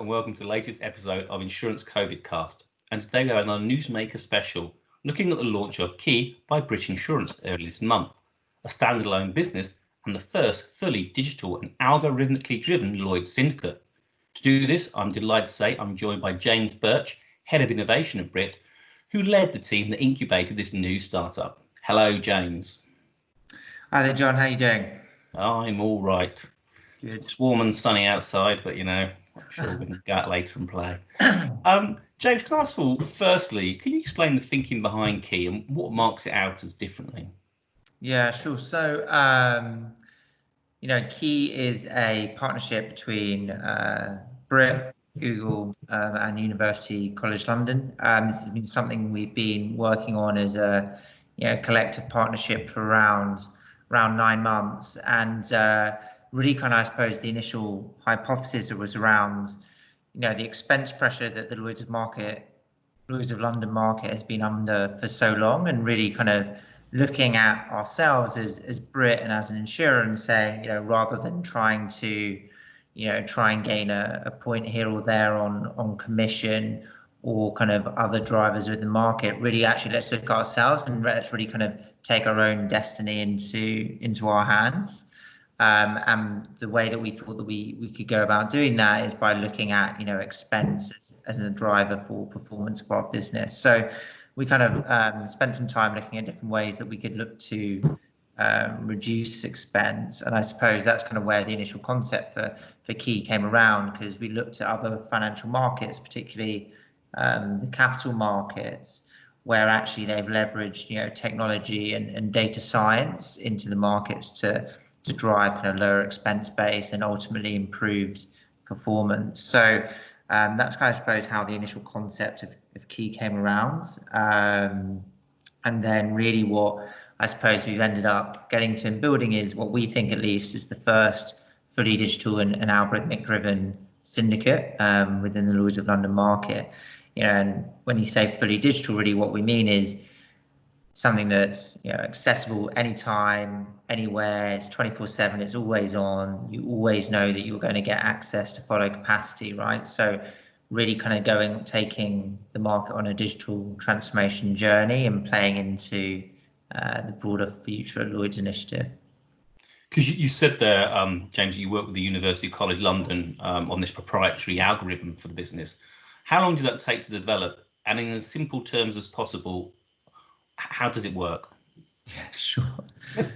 and welcome to the latest episode of Insurance COVID Cast. And today we have another Newsmaker special, looking at the launch of Key by Brit Insurance earlier this month, a standalone business and the first fully digital and algorithmically driven Lloyd syndicate. To do this, I'm delighted to say I'm joined by James Birch, Head of Innovation at Brit, who led the team that incubated this new startup. Hello, James. Hi there, John. How are you doing? I'm all right. Good. It's warm and sunny outside, but I'm sure we can go out later and play. James, can I ask you, firstly, can you explain the thinking behind Key and what marks it out as differently? Yeah, sure. So, Key is a partnership between Brit, Google, and University College London. This has been something we've been working on as a collective partnership for around 9 months, and really kind of, I suppose, the initial hypothesis was around the expense pressure that the Lloyd's of London market has been under for so long, and really kind of looking at ourselves as Brit and as an insurer and saying, rather than trying to, try and gain a point here or there on commission or kind of other drivers within the market, really actually let's look at ourselves and let's really kind of take our own destiny into our hands. And the way that we thought that we could go about doing that is by looking at expense as a driver for performance of our business. So we kind of spent some time looking at different ways that we could look to reduce expense, and I suppose that's kind of where the initial concept for Key came around, because we looked at other financial markets, particularly the capital markets, where actually they've leveraged technology and data science into the markets to drive kind of lower expense base and ultimately improved performance. So that's kind of, I suppose, how the initial concept of Key came around. And then really what I suppose we've ended up getting to and building is what we think at least is the first fully digital and algorithmic driven syndicate within the Lloyd's of London market. And when you say fully digital, really what we mean is something that's accessible anytime, anywhere. It's 24/7. It's always on. You always know that you're going to get access to follow capacity, right? So really kind of taking the market on a digital transformation journey and playing into the broader Future at Lloyd's initiative. Because you said there, James, you work with the University College London on this proprietary algorithm for the business. How long did that take to develop? And in as simple terms as possible, how does it work? Yeah, sure.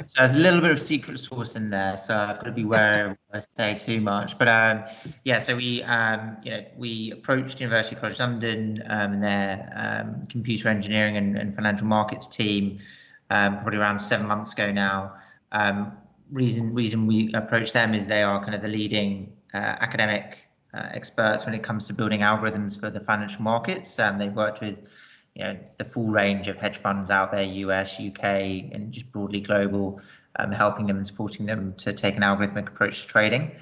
So there's a little bit of secret sauce in there, so I've got to be wary I say too much. But so we approached University College London and their computer engineering and financial markets team probably around 7 months ago now. Reason we approached them is they are kind of the leading academic experts when it comes to building algorithms for the financial markets. They've worked with the full range of hedge funds out there, US, UK, and just broadly global, helping them and supporting them to take an algorithmic approach to trading.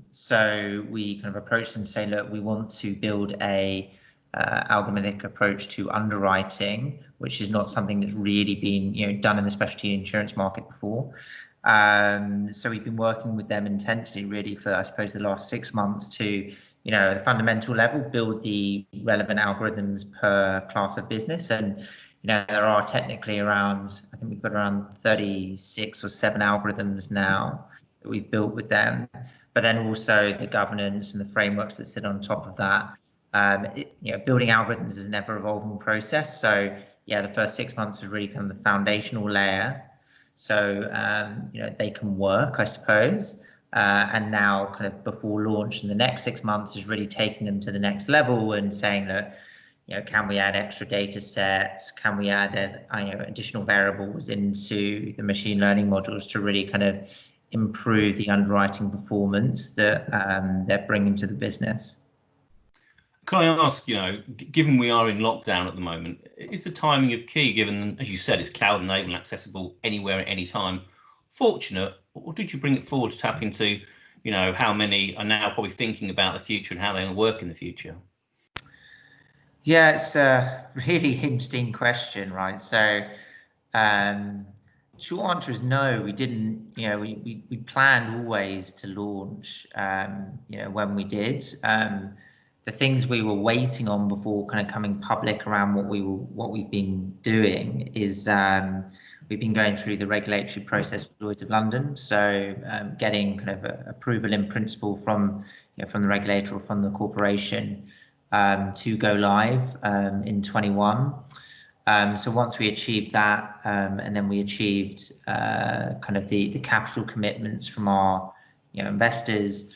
So we kind of approached them to say, look, we want to build a algorithmic approach to underwriting, which is not something that's really been done in the specialty insurance market before. So we've been working with them intensely, really, for I suppose the last 6 months to the fundamental level, build the relevant algorithms per class of business. And there are technically around, I think we've got around 36 or 7 algorithms now that we've built with them, but then also the governance and the frameworks that sit on top of that. Building algorithms is an ever evolving process. So the first 6 months is really kind of the foundational layer, so they can work, I suppose. And now kind of before launch in the next 6 months is really taking them to the next level and saying that, can we add extra data sets? Can we add additional variables into the machine learning modules to really kind of improve the underwriting performance that they're bringing to the business? Can I ask, given we are in lockdown at the moment, is the timing of Key, given, as you said, it's cloud enabled and accessible anywhere at any time, fortunate, or did you bring it forward to tap into, how many are now probably thinking about the future and how they're going to work in the future? Yeah, it's a really interesting question, right? So, Short answer is no. We didn't. We planned always to launch. When we did, the things we were waiting on before kind of coming public around what we've been doing is we've been going through the regulatory process with Lloyd of London. So getting kind of approval in principle from from the regulator or from the corporation to go live in 21. So once we achieved that, and then we achieved kind of the capital commitments from our investors,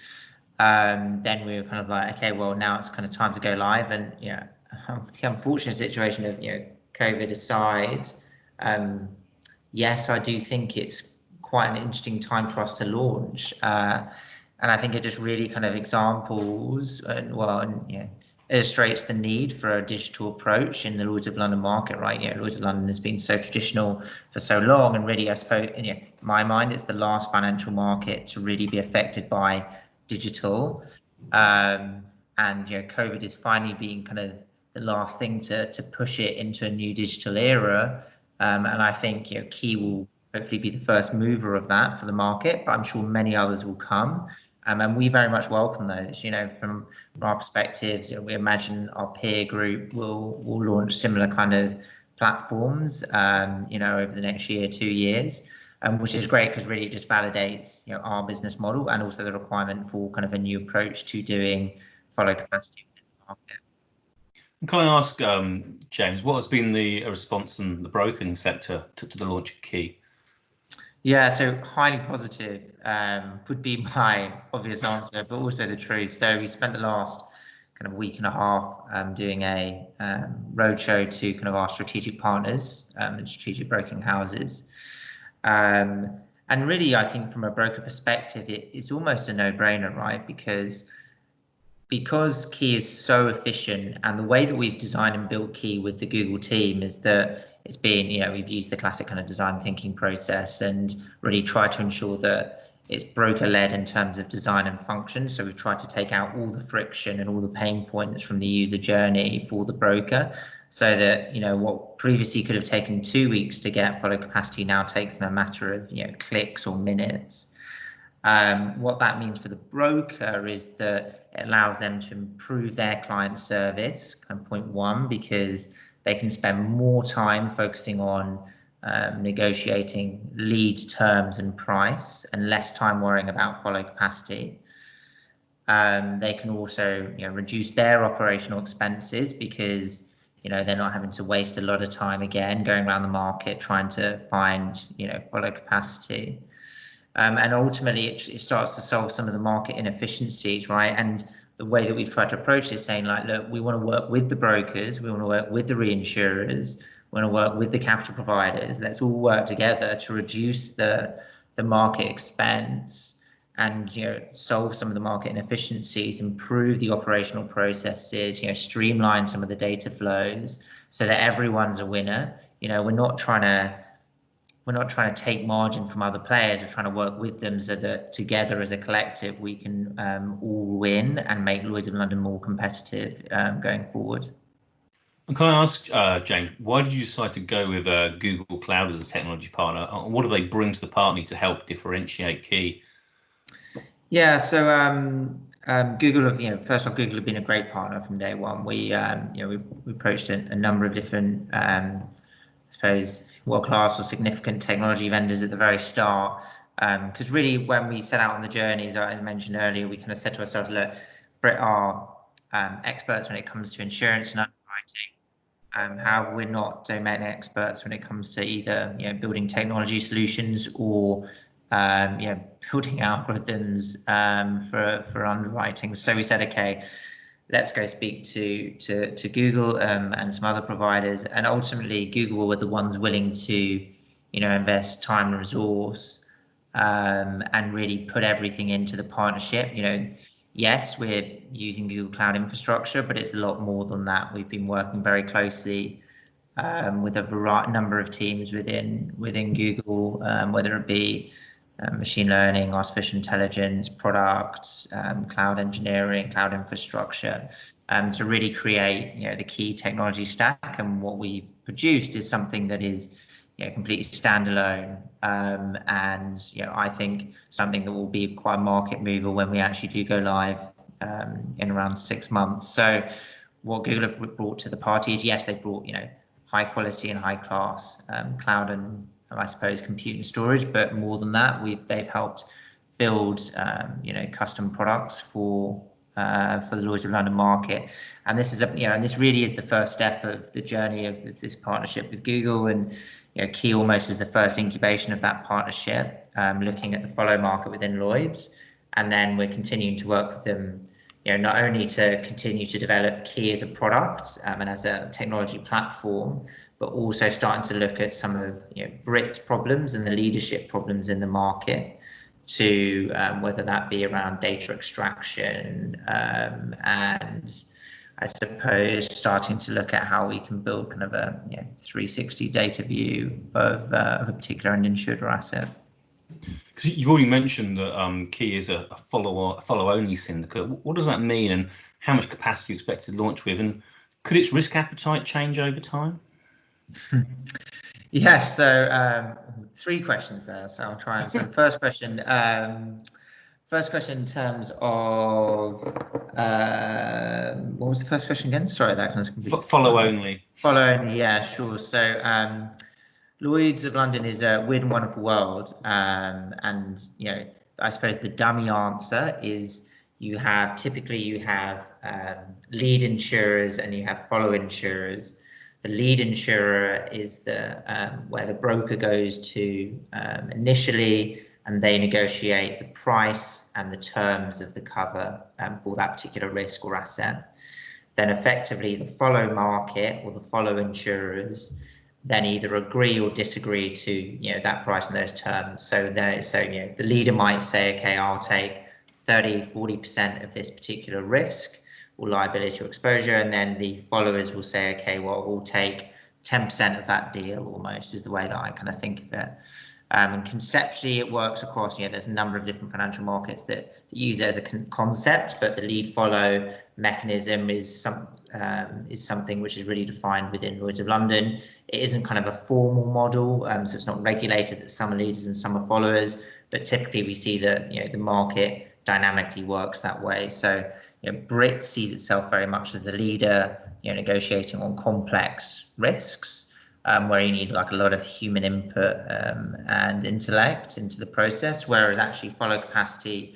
then we were kind of like, okay, well now it's kind of time to go live. And the unfortunate situation of COVID aside, yes, I do think it's quite an interesting time for us to launch, and I think it just really kind of illustrates the need for a digital approach in the Lloyd's of London market, right? Lloyd's of London has been so traditional for so long, and really, I suppose, in my mind, it's the last financial market to really be affected by digital. And COVID is finally being kind of the last thing to push it into a new digital era. And I think Key will hopefully be the first mover of that for the market, but I'm sure many others will come. And we very much welcome those. From our perspectives, we imagine our peer group will launch similar kind of platforms, over the next year, 2 years, which is great because really it just validates, our business model and also the requirement for kind of a new approach to doing follow capacity in the market. Can I ask, James, what has been the response in the broking sector to the launch of Key? Yeah, so highly positive would be my obvious answer, but also the truth. So we spent the last kind of week and a half doing a roadshow to kind of our strategic partners and strategic broking houses. And really, I think from a broker perspective, it's almost a no-brainer, right? Because Key is so efficient, and the way that we've designed and built Key with the Google team is that it's been, we've used the classic kind of design thinking process and really tried to ensure that it's broker led in terms of design and function. So we've tried to take out all the friction and all the pain points from the user journey for the broker, so that what previously could have taken 2 weeks to get follow capacity now takes in a matter of clicks or minutes. What that means for the broker is that it allows them to improve their client service, kind of point one, because they can spend more time focusing on negotiating lead terms and price, and less time worrying about follow capacity. They can also reduce their operational expenses because they're not having to waste a lot of time again going around the market trying to find follow capacity. And ultimately, it starts to solve some of the market inefficiencies, right? And the way that we've tried to approach this, saying like, look, we want to work with the brokers, we want to work with the reinsurers, we want to work with the capital providers. Let's all work together to reduce the market expense and solve some of the market inefficiencies, improve the operational processes, streamline some of the data flows, so that everyone's a winner. We're not trying to take margin from other players. We're trying to work with them so that together as a collective we can all win and make Lloyd's of London more competitive going forward. And can I ask, James, why did you decide to go with Google Cloud as a technology partner? What do they bring to the party to help differentiate Key? Yeah, so Google have, first off, Google have been a great partner from day one. We approached a number of different, I suppose, world-class or significant technology vendors at the very start, because really when we set out on the journey, as I mentioned earlier, we kind of said to ourselves, look, Brit are experts when it comes to insurance and underwriting. How we're not domain experts when it comes to either building technology solutions or building algorithms for underwriting. So we said, okay, let's go speak to Google and some other providers. And ultimately, Google were the ones willing to invest time and resource and really put everything into the partnership. Yes, we're using Google Cloud infrastructure, but it's a lot more than that. We've been working very closely with a number of teams within Google, whether it be machine learning, artificial intelligence, products, cloud engineering, cloud infrastructure, to really create the Key technology stack. And what we've produced is something that is completely standalone, and I think something that will be quite a market mover when we actually do go live in around 6 months. So what Google have brought to the party is, yes, they brought high quality and high class cloud and I suppose compute and storage, but more than that, they've helped build custom products for the Lloyd's of London market, and this is and this really is the first step of the journey of this partnership with Google, and key almost is the first incubation of that partnership, looking at the follow market within Lloyd's, and then we're continuing to work with them, not only to continue to develop Key as a product and as a technology platform, but also starting to look at some of Brit's problems and the leadership problems in the market, to whether that be around data extraction, and I suppose starting to look at how we can build kind of a 360 data view of a particular uninsured asset. Because you've already mentioned that Key is a follow-only syndicate. What does that mean, and how much capacity you expect to launch with, and could its risk appetite change over time? Yeah, so 3 questions there, so I'll try and answer. First question in terms of what was the first question again? Sorry, that was follow only. Follow only, yeah, sure. So Lloyd's of London is a weird and wonderful world, and I suppose the dummy answer is typically you have lead insurers and you have follow insurers. The lead insurer is where the broker goes to initially, and they negotiate the price and the terms of the cover for that particular risk or asset. Then effectively the follow market or the follow insurers then either agree or disagree to that price and those terms. So the leader might say, okay, I'll take 30-40% of this particular risk or liability or exposure, and then the followers will say, okay, well, we'll take 10% of that deal, almost, is the way that I kind of think of it. And conceptually, it works across, there's a number of different financial markets that use it as a concept, but the lead follow mechanism is something which is really defined within Lloyd's of London. It isn't kind of a formal model, so it's not regulated that some are leaders and some are followers, but typically we see that the market dynamically works that way. So Brit sees itself very much as a leader, negotiating on complex risks, where you need like a lot of human input and intellect into the process, whereas actually follow capacity,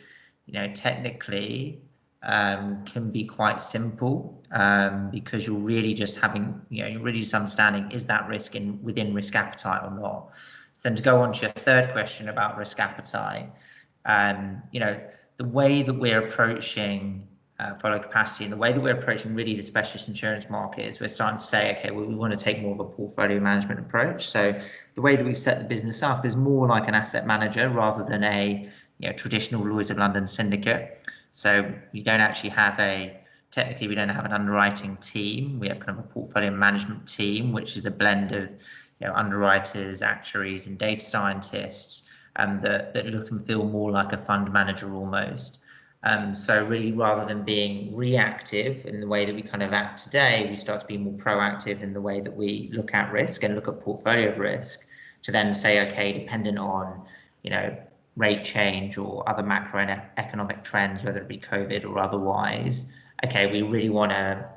technically can be quite simple, because you're really just having, you're really just understanding, is that risk within risk appetite or not? So then to go on to your third question about risk appetite, the way that we're approaching follow capacity and the way that we're approaching really the specialist insurance market is we're starting to say, okay, well, we want to take more of a portfolio management approach. So the way that we've set the business up is more like an asset manager rather than a traditional Lloyd's of London syndicate. So we don't actually have technically we don't have an underwriting team. We have kind of a portfolio management team, which is a blend of underwriters, actuaries, and data scientists, that look and feel more like a fund manager almost. So really, rather than being reactive in the way that we kind of act today, we start to be more proactive in the way that we look at risk and look at portfolio risk, to then say, okay, dependent on rate change or other macroeconomic trends, whether it be COVID or otherwise, okay, we really want to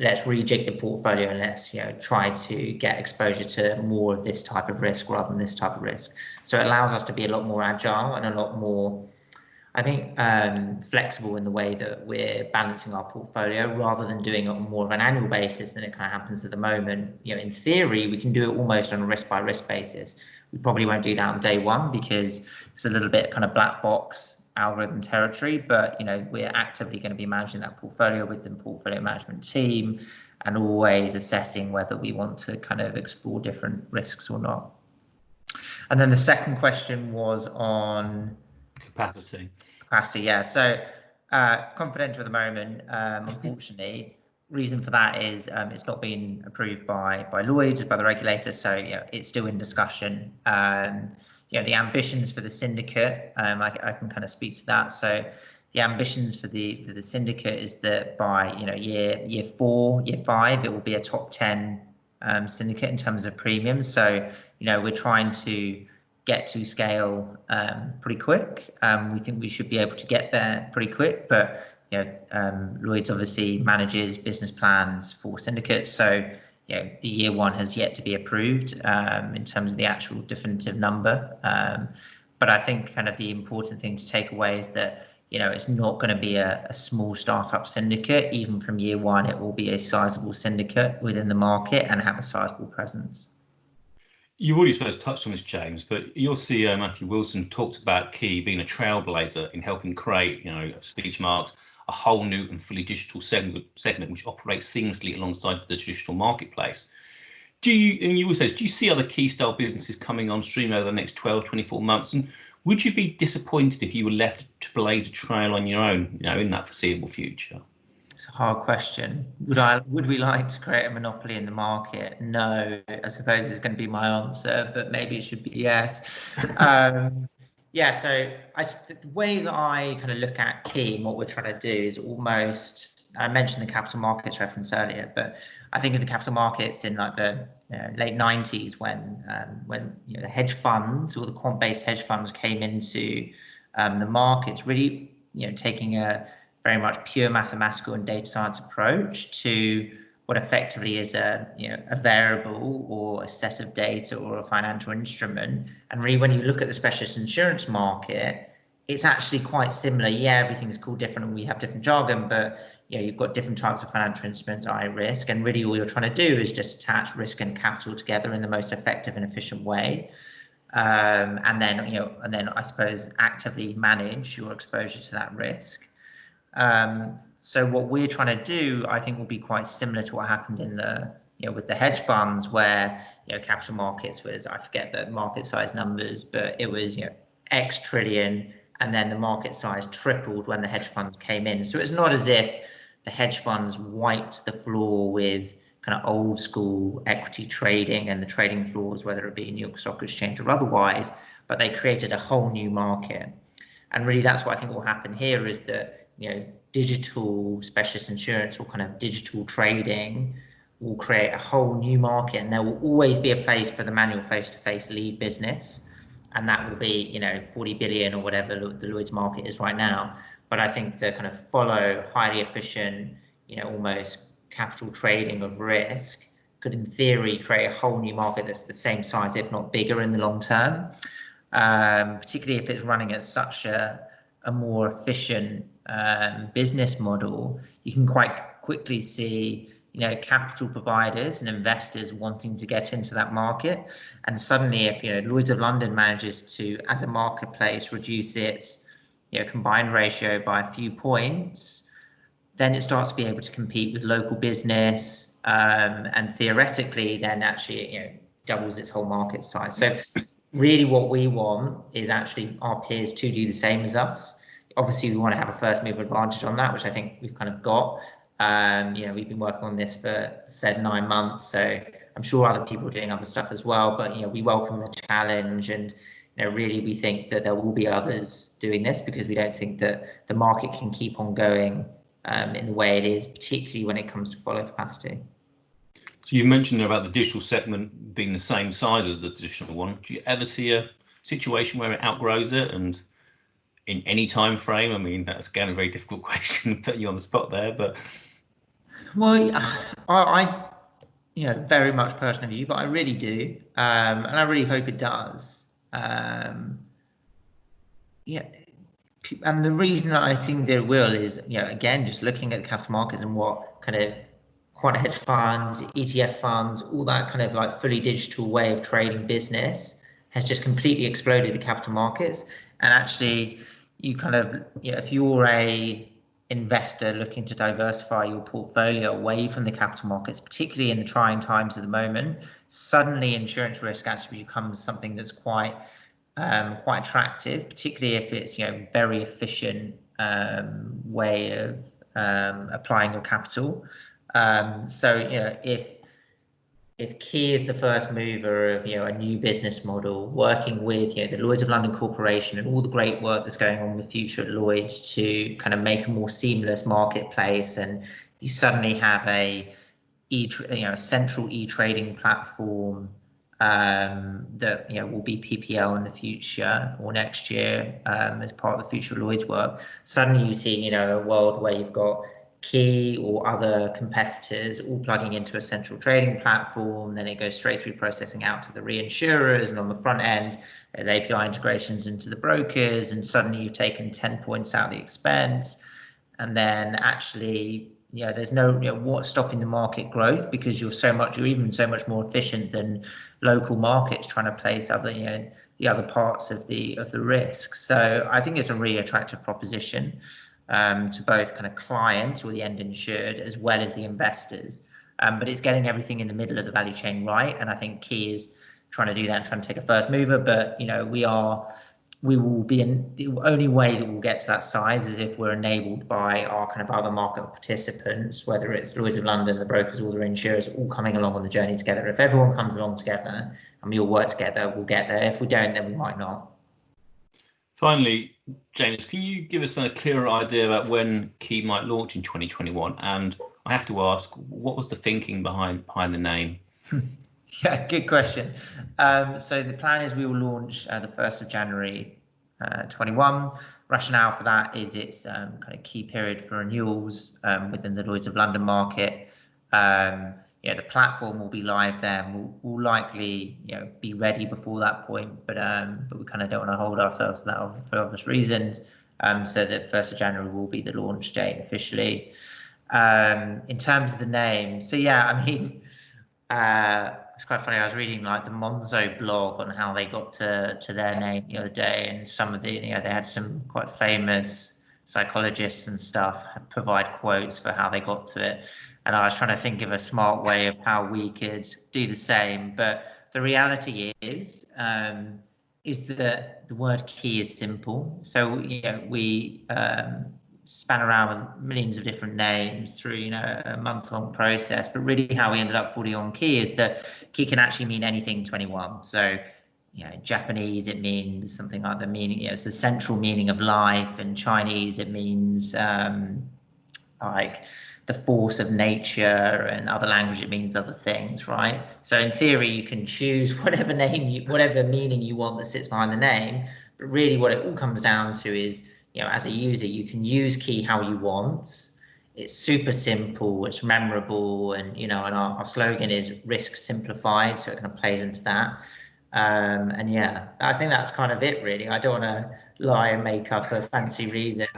let's rejig the portfolio and let's try to get exposure to more of this type of risk rather than this type of risk. So it allows us to be a lot more agile and a lot more, I think, flexible in the way that we're balancing our portfolio, rather than doing it on more of an annual basis than it kind of happens at the moment. In theory, we can do it almost on a risk by risk basis. We probably won't do that on day one because it's a little bit kind of black box algorithm territory, but we're actively going to be managing that portfolio with the portfolio management team, and always assessing whether we want to kind of explore different risks or not. And then the second question was on capacity, yeah. So confidential at the moment, unfortunately. Reason for that is it's not been approved by Lloyd's, by the regulator, so it's still in discussion. The ambitions for the syndicate, I can kind of speak to that. So the ambitions for the syndicate is that by year 4, year 5, it will be a top 10 syndicate in terms of premiums. So, we're trying to get to scale pretty quick. We think we should be able to get there pretty quick, but Lloyd's obviously manages business plans for syndicates. So, the year one has yet to be approved in terms of the actual definitive number. But I think kind of the important thing to take away is that it's not going to be a small startup syndicate. Even from year one, it will be a sizable syndicate within the market and have a sizable presence. You've already, I suppose, touched on this, James, but your CEO, Matthew Wilson, talked about Key being a trailblazer in helping create, speech marks, a whole new and fully digital segment which operates seamlessly alongside the traditional marketplace. Do you see other Key style businesses coming on stream over the next 12, 24 months? And would you be disappointed if you were left to blaze a trail on your own, in that foreseeable future? It's a hard question. Would we like to create a monopoly in the market? No, I suppose is going to be my answer, but maybe it should be yes. Yeah, so the way that I kind of look at Key and what we're trying to do is almost, I mentioned the capital markets reference earlier, but I think of the capital markets in like the late 90s when the hedge funds or the quant-based hedge funds came into the markets, really taking a very much pure mathematical and data science approach to what effectively is a variable or a set of data or a financial instrument. And really, when you look at the specialist insurance market, it's actually quite similar. Yeah, everything's called different and we have different jargon, but you've got different types of financial instruments, risk, and really all you're trying to do is just attach risk and capital together in the most effective and efficient way. And then I suppose actively manage your exposure to that risk. So what we're trying to do, I think, will be quite similar to what happened in the with the hedge funds, where capital markets was, I forget the market size numbers, but it was X trillion, and then the market size tripled when the hedge funds came in. So it's not as if the hedge funds wiped the floor with kind of old school equity trading and the trading floors, whether it be New York Stock Exchange or otherwise, but they created a whole new market. And really, that's what I think will happen here is that digital specialist insurance or kind of digital trading will create a whole new market, and there will always be a place for the manual face-to-face lead business, and that will be 40 billion or whatever the Lloyd's market is right now. But I think the kind of follow highly efficient almost capital trading of risk could in theory create a whole new market that's the same size if not bigger in the long term, particularly if it's running at such a more efficient business model. You can quite quickly see capital providers and investors wanting to get into that market, and suddenly if Lloyd's of London manages to, as a marketplace, reduce its combined ratio by a few points, then it starts to be able to compete with local business, and theoretically then actually doubles its whole market size. So really what we want is actually our peers to do the same as us. Obviously, we want to have a first mover advantage on that, which I think we've kind of got. We've been working on this for 9 months, so I'm sure other people are doing other stuff as well. But we welcome the challenge, and really we think that there will be others doing this because we don't think that the market can keep on going in the way it is, particularly when it comes to follow capacity. So you've mentioned about the digital segment being the same size as the traditional one. Do you ever see a situation where it outgrows it, and in any time frame? I mean, that's again a very difficult question, putting you on the spot there, but well, I very much personal view, but I really do, and I really hope it does. And the reason that I think that it will is again just looking at the capital markets and what kind of quant hedge funds, ETF funds, all that kind of like fully digital way of trading business has just completely exploded the capital markets. And actually, you kind of if you're a investor looking to diversify your portfolio away from the capital markets, particularly in the trying times at the moment, suddenly insurance risk actually becomes something that's quite attractive, particularly if it's very efficient way of applying your capital. So if Key is the first mover of a new business model, working with the Lloyd's of London Corporation and all the great work that's going on with Future at Lloyd's to kind of make a more seamless marketplace, and you suddenly have a a central e-trading platform that will be PPL in the future or next year as part of the future Lloyd's work. Suddenly you see a world where you've got Key or other competitors all plugging into a central trading platform, then it goes straight through processing out to the reinsurers, and on the front end there's API integrations into the brokers, and suddenly you've taken 10 points out of the expense, and then actually there's no what's stopping the market growth, because you're even so much more efficient than local markets trying to place other the other parts of the risk. So I think it's a really attractive proposition to both kind of client or the end insured as well as the investors, but it's getting everything in the middle of the value chain right, and I think Key is trying to do that and trying to take a first mover. But we will be in the only way that we'll get to that size is if we're enabled by our kind of other market participants, whether it's Lloyd's of London, the brokers, or the insurers, all coming along on the journey together. If everyone comes along together and we all work together, we'll get there. If we don't, then we might not. Finally, James, can you give us a clearer idea about when Key might launch in 2021? And I have to ask, what was the thinking behind the name? Yeah, good question. So the plan is we will launch the 1st of January 21. Rationale for that is it's kind of key period for renewals within the Lloyd's of London market. The platform will be live then. We'll likely be ready before that point, but we kind of don't want to hold ourselves to that for obvious reasons. So that 1st of January will be the launch date officially. In terms of the name, so yeah, I mean, it's quite funny. I was reading like the Monzo blog on how they got to their name the other day, and some of the they had some quite famous psychologists and stuff provide quotes for how they got to it. And I was trying to think of a smart way of how we could do the same. But the reality is that the word key is simple. So we span around with millions of different names through a month-long process, but really how we ended up falling on Key is that Key can actually mean anything 21. So Japanese, it means something like the meaning, it's the central meaning of life, and Chinese, it means like the force of nature, and other language, it means other things, right? So in theory, you can choose whatever whatever meaning you want that sits behind the name, but really what it all comes down to is, as a user, you can use Key how you want. It's super simple, it's memorable, and and our slogan is risk simplified, so it kind of plays into that. And yeah, I think that's kind of it, really. I don't want to lie and make up a fancy reason.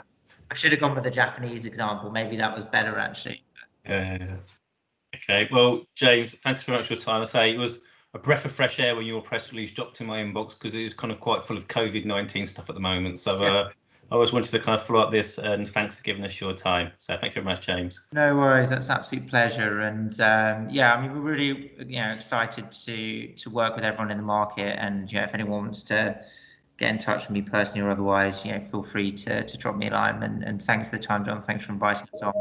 I should have gone with the Japanese example. Maybe that was better, actually. Okay, well, James, thanks very much for your time. I say it was a breath of fresh air when your press release dropped in my inbox, because it is kind of quite full of COVID-19 stuff at the moment. So I always wanted to kind of follow up this, and thanks for giving us your time. So thank you very much, James. No worries, that's an absolute pleasure. And yeah, I mean, we're really excited to work with everyone in the market. And if anyone wants to get in touch with me personally or otherwise, feel free to drop me a line. And thanks for the time, John. Thanks for inviting us on.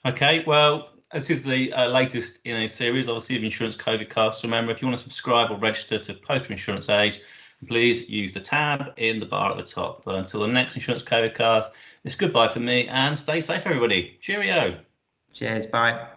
Okay, well, this is the latest in a series, obviously, of Insurance COVID Cast. Remember, if you want to subscribe or register to Post Insurance Age, please use the tab in the bar at the top. But until the next Insurance COVID Cast, it's goodbye for me, and stay safe, everybody. Cheerio. Cheers. Bye.